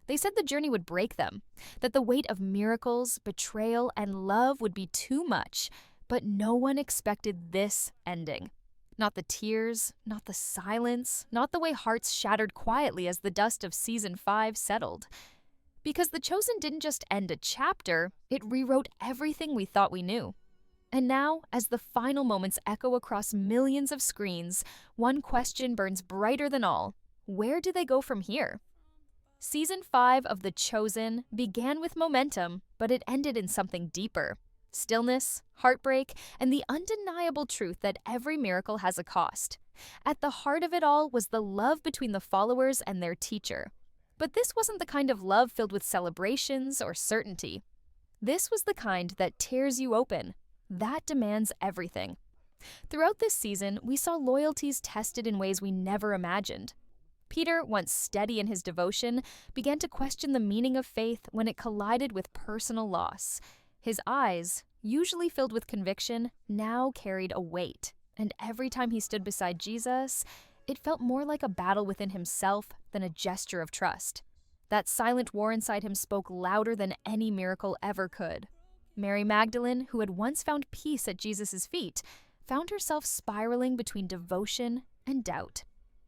They said the journey would break them, that the weight of miracles, betrayal, and love would be too much, but no one expected this ending. Not the tears, not the silence, not the way hearts shattered quietly as the dust of season 5 settled. Because The Chosen didn't just end a chapter, it rewrote everything we thought we knew. And now, as the final moments echo across millions of screens, one question burns brighter than all. Where do they go from here? Season 5 of The Chosen began with momentum, but it ended in something deeper. Stillness, heartbreak, and the undeniable truth that every miracle has a cost. At the heart of it all was the love between the followers and their teacher. But this wasn't the kind of love filled with celebrations or certainty. This was the kind that tears you open. That demands everything. Throughout this season, we saw loyalties tested in ways we never imagined. Peter, once steady in his devotion, began to question the meaning of faith when it collided with personal loss. His eyes, usually filled with conviction, now carried a weight, and every time he stood beside Jesus, it felt more like a battle within himself than a gesture of trust. That silent war inside him spoke louder than any miracle ever could. Mary Magdalene, who had once found peace at Jesus' feet, found herself spiraling between devotion and doubt.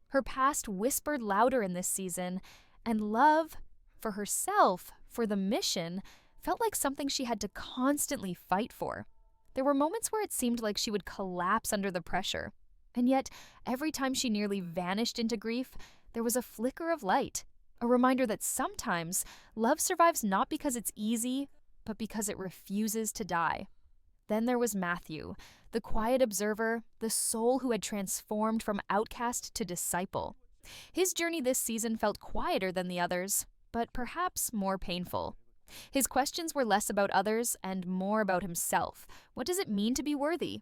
Her past whispered louder in this season, and love, for herself, for the mission, felt like something she had to constantly fight for. There were moments where it seemed like she would collapse under the pressure, and yet every time she nearly vanished into grief, there was a flicker of light, a reminder that sometimes love survives not because it's easy, but because it refuses to die. Then there was Matthew, the quiet observer, the soul who had transformed from outcast to disciple. His journey this season felt quieter than the others, but perhaps more painful. His questions were less about others and more about himself. What does it mean to be worthy?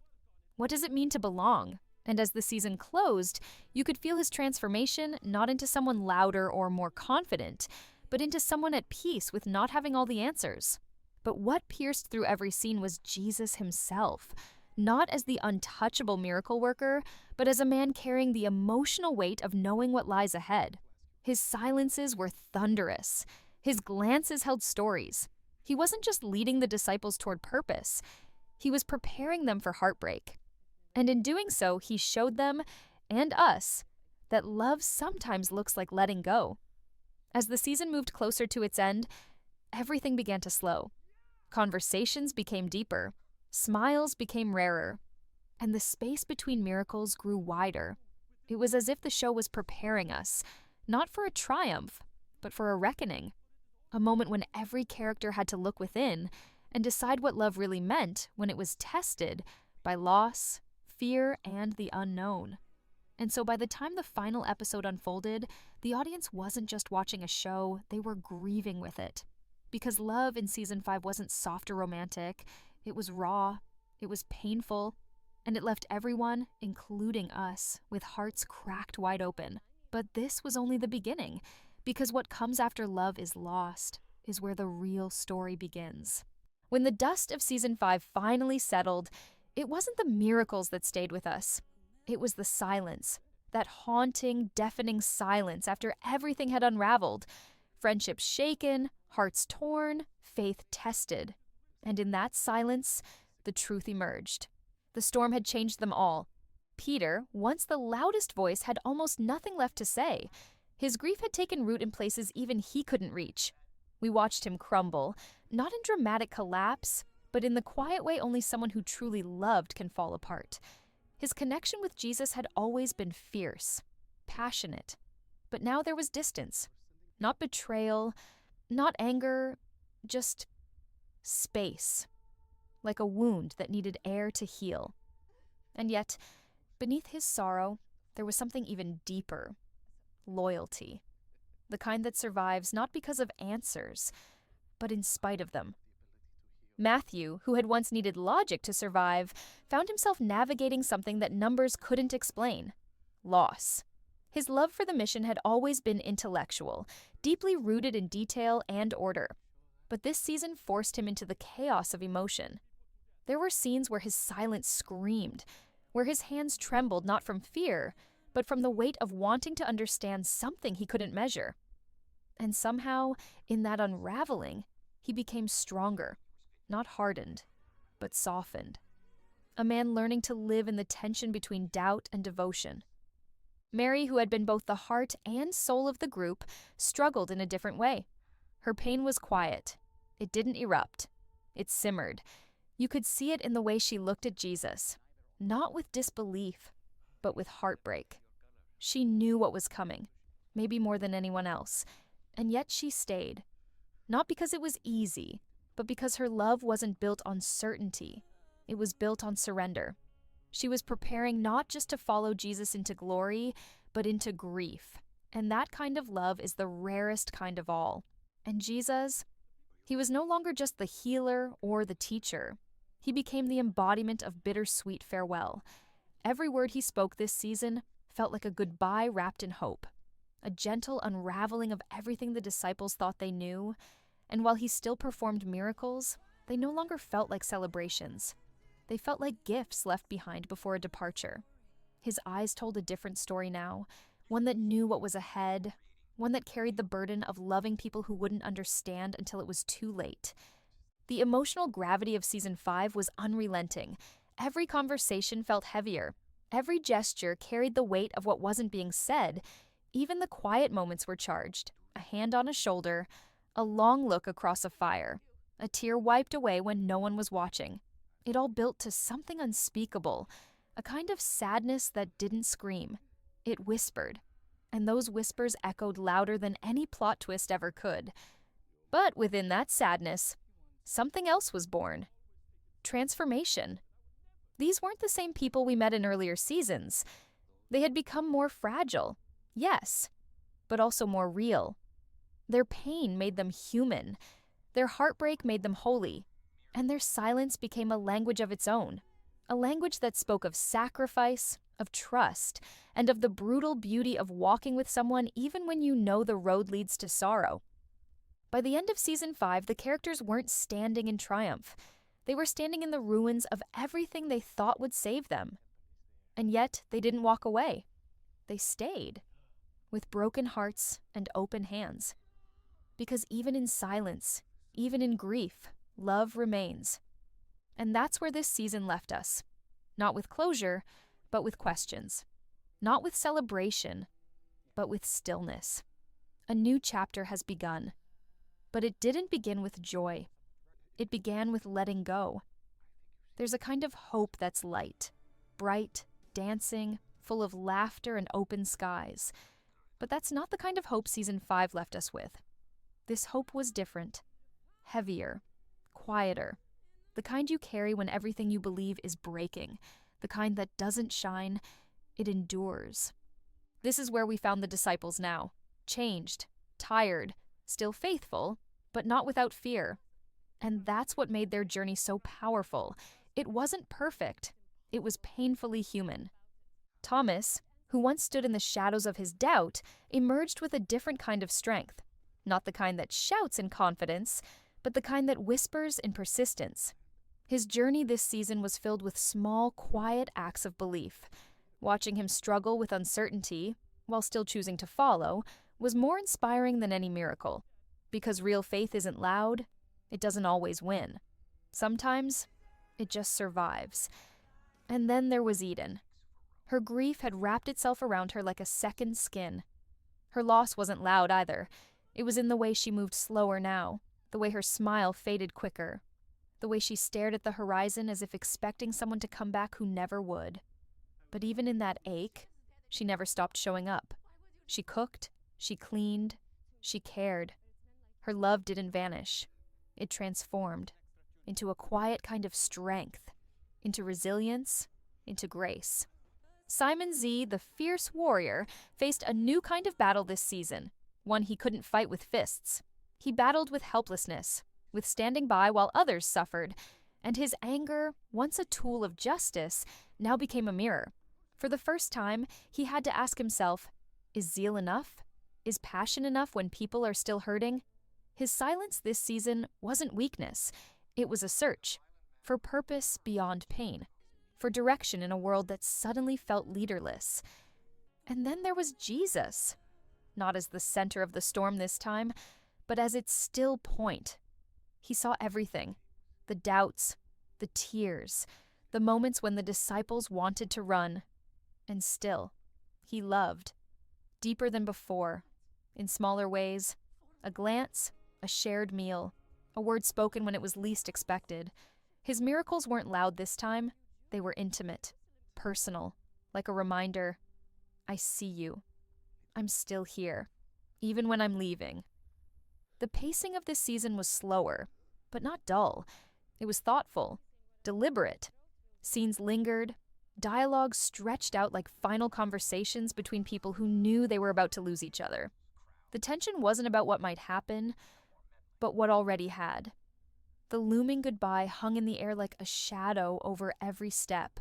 What does it mean to belong? And as the season closed, you could feel his transformation not into someone louder or more confident, but into someone at peace with not having all the answers. But what pierced through every scene was Jesus himself, not as the untouchable miracle worker, but as a man carrying the emotional weight of knowing what lies ahead. His silences were thunderous. His glances held stories. He wasn't just leading the disciples toward purpose. He was preparing them for heartbreak. And in doing so, he showed them, and us, that love sometimes looks like letting go. As the season moved closer to its end, everything began to slow. Conversations became deeper. Smiles became rarer. And the space between miracles grew wider. It was as if the show was preparing us, not for a triumph, but for a reckoning. A moment when every character had to look within and decide what love really meant when it was tested by loss, fear, and the unknown. And so by the time the final episode unfolded, the audience wasn't just watching a show, they were grieving with it. Because love in season 5 wasn't soft or romantic, it was raw, it was painful, and it left everyone, including us, with hearts cracked wide open. But this was only the beginning, because what comes after love is lost, is where the real story begins. When the dust of season 5 finally settled, it wasn't the miracles that stayed with us. It was the silence, that haunting, deafening silence after everything had unraveled. Friendships shaken, hearts torn, faith tested. And in that silence, the truth emerged. The storm had changed them all. Peter, once the loudest voice, had almost nothing left to say. His grief had taken root in places even he couldn't reach. We watched him crumble, not in dramatic collapse, but in the quiet way only someone who truly loved can fall apart. His connection with Jesus had always been fierce, passionate. But now there was distance. Not betrayal, not anger, just space. Like a wound that needed air to heal. And yet, beneath his sorrow, there was something even deeper. Loyalty. The kind that survives not because of answers, but in spite of them. Matthew, who had once needed logic to survive, found himself navigating something that numbers couldn't explain: loss. His love for the mission had always been intellectual, deeply rooted in detail and order. But this season forced him into the chaos of emotion. There were scenes where his silence screamed, where his hands trembled not from fear, but from the weight of wanting to understand something he couldn't measure. And somehow, in that unraveling, he became stronger, not hardened, but softened. A man learning to live in the tension between doubt and devotion. Mary, who had been both the heart and soul of the group, struggled in a different way. Her pain was quiet. It didn't erupt. It simmered. You could see it in the way she looked at Jesus, not with disbelief, but with heartbreak. She knew what was coming, maybe more than anyone else, and yet she stayed. Not because it was easy, but because her love wasn't built on certainty. It was built on surrender. She was preparing not just to follow Jesus into glory, but into grief. And that kind of love is the rarest kind of all. And Jesus, he was no longer just the healer or the teacher. He became the embodiment of bittersweet farewell. Every word he spoke this season felt like a goodbye wrapped in hope, a gentle unraveling of everything the disciples thought they knew. And while he still performed miracles, they no longer felt like celebrations. They felt like gifts left behind before a departure. His eyes told a different story now, one that knew what was ahead, one that carried the burden of loving people who wouldn't understand until it was too late. The emotional gravity of season 5 was unrelenting. Every conversation felt heavier. Every gesture carried the weight of what wasn't being said. Even the quiet moments were charged. A hand on a shoulder, a long look across a fire, a tear wiped away when no one was watching. It all built to something unspeakable, a kind of sadness that didn't scream. It whispered, and those whispers echoed louder than any plot twist ever could. But within that sadness, something else was born. Transformation. These weren't the same people we met in earlier seasons. They had become more fragile, yes, but also more real. Their pain made them human. Their heartbreak made them holy. And their silence became a language of its own, a language that spoke of sacrifice, of trust, and of the brutal beauty of walking with someone even when you know the road leads to sorrow. By the end of season 5, the characters weren't standing in triumph. They were standing in the ruins of everything they thought would save them. And yet, they didn't walk away. They stayed, with broken hearts and open hands. Because even in silence, even in grief, love remains. And that's where this season left us. Not with closure, but with questions. Not with celebration, but with stillness. A new chapter has begun. But it didn't begin with joy. It began with letting go. There's a kind of hope that's light, bright, dancing, full of laughter and open skies. But that's not the kind of hope season 5 left us with. This hope was different, heavier, quieter, the kind you carry when everything you believe is breaking, the kind that doesn't shine, it endures. This is where we found the disciples now, changed, tired, still faithful, but not without fear. And that's what made their journey so powerful. It wasn't perfect. It was painfully human. Thomas, who once stood in the shadows of his doubt, emerged with a different kind of strength. Not the kind that shouts in confidence, but the kind that whispers in persistence. His journey this season was filled with small, quiet acts of belief. Watching him struggle with uncertainty, while still choosing to follow, was more inspiring than any miracle. Because real faith isn't loud, it doesn't always win. Sometimes, it just survives. And then there was Eden. Her grief had wrapped itself around her like a second skin. Her loss wasn't loud either. It was in the way she moved slower now, the way her smile faded quicker, the way she stared at the horizon as if expecting someone to come back who never would. But even in that ache, she never stopped showing up. She cooked, she cleaned, she cared. Her love didn't vanish. It transformed into a quiet kind of strength, into resilience, into grace. Simon Z, the fierce warrior, faced a new kind of battle this season, one he couldn't fight with fists. He battled with helplessness, with standing by while others suffered, and his anger, once a tool of justice, now became a mirror. For the first time, he had to ask himself, is zeal enough? Is passion enough when people are still hurting? His silence this season wasn't weakness. It was a search for purpose beyond pain, for direction in a world that suddenly felt leaderless. And then there was Jesus. not as the center of the storm this time, but as its still point. He saw everything: the doubts, the tears, the moments when the disciples wanted to run. And still, he loved, deeper than before, in smaller ways: a glance, a shared meal, a word spoken when it was least expected. His miracles weren't loud this time. They were intimate, personal, like a reminder: I see you. I'm still here, even when I'm leaving. The pacing of this season was slower, but not dull. It was thoughtful, deliberate. Scenes lingered, dialogue stretched out like final conversations between people who knew they were about to lose each other. The tension wasn't about what might happen, but what already had. The looming goodbye hung in the air like a shadow over every step.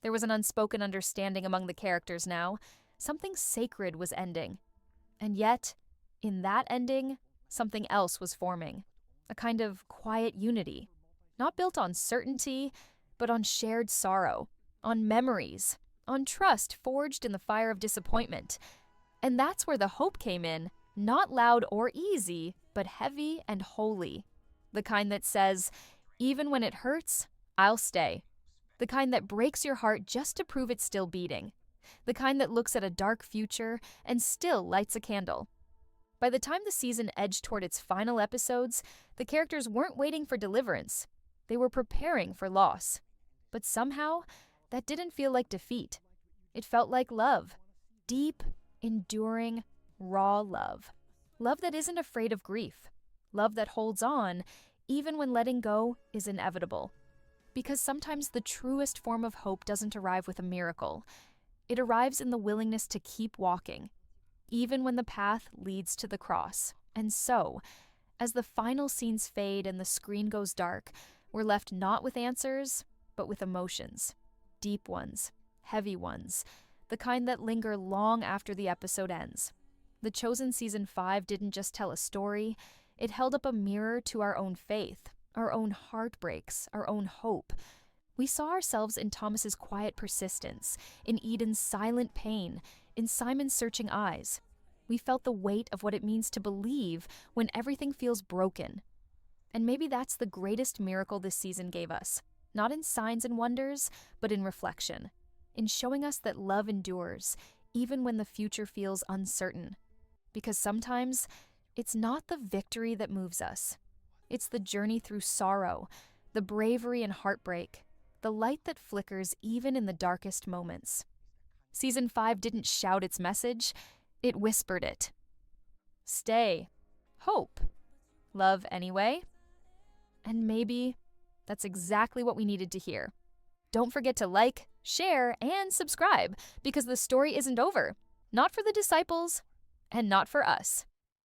There was an unspoken understanding among the characters now. Something sacred was ending. And yet, in that ending, something else was forming. A kind of quiet unity. Not built on certainty, but on shared sorrow, on memories, on trust forged in the fire of disappointment. And that's where the hope came in, not loud or easy, but heavy and holy. The kind that says, even when it hurts, I'll stay. The kind that breaks your heart just to prove it's still beating. The kind that looks at a dark future and still lights a candle. By the time the season edged toward its final episodes, the characters weren't waiting for deliverance. They were preparing for loss. But somehow, that didn't feel like defeat. It felt like love. Deep, enduring, raw love. Love that isn't afraid of grief. Love that holds on, even when letting go is inevitable. Because sometimes the truest form of hope doesn't arrive with a miracle. It arrives in the willingness to keep walking, even when the path leads to the cross. And so, as the final scenes fade and the screen goes dark, we're left not with answers, but with emotions. Deep ones, heavy ones, the kind that linger long after the episode ends. The Chosen Season 5 didn't just tell a story, it held up a mirror to our own faith, our own heartbreaks, our own hope. We saw ourselves in Thomas's quiet persistence, in Eden's silent pain, in Simon's searching eyes. We felt the weight of what it means to believe when everything feels broken. And maybe that's the greatest miracle this season gave us, not in signs and wonders, but in reflection, in showing us that love endures, even when the future feels uncertain. Because sometimes, it's not the victory that moves us. It's the journey through sorrow, the bravery and heartbreak, the light that flickers even in the darkest moments. Season 5 didn't shout its message, it whispered it. Stay. Hope. Love anyway. And maybe that's exactly what we needed to hear. Don't forget to like, share, and subscribe, because the story isn't over. Not for the disciples, and not for us.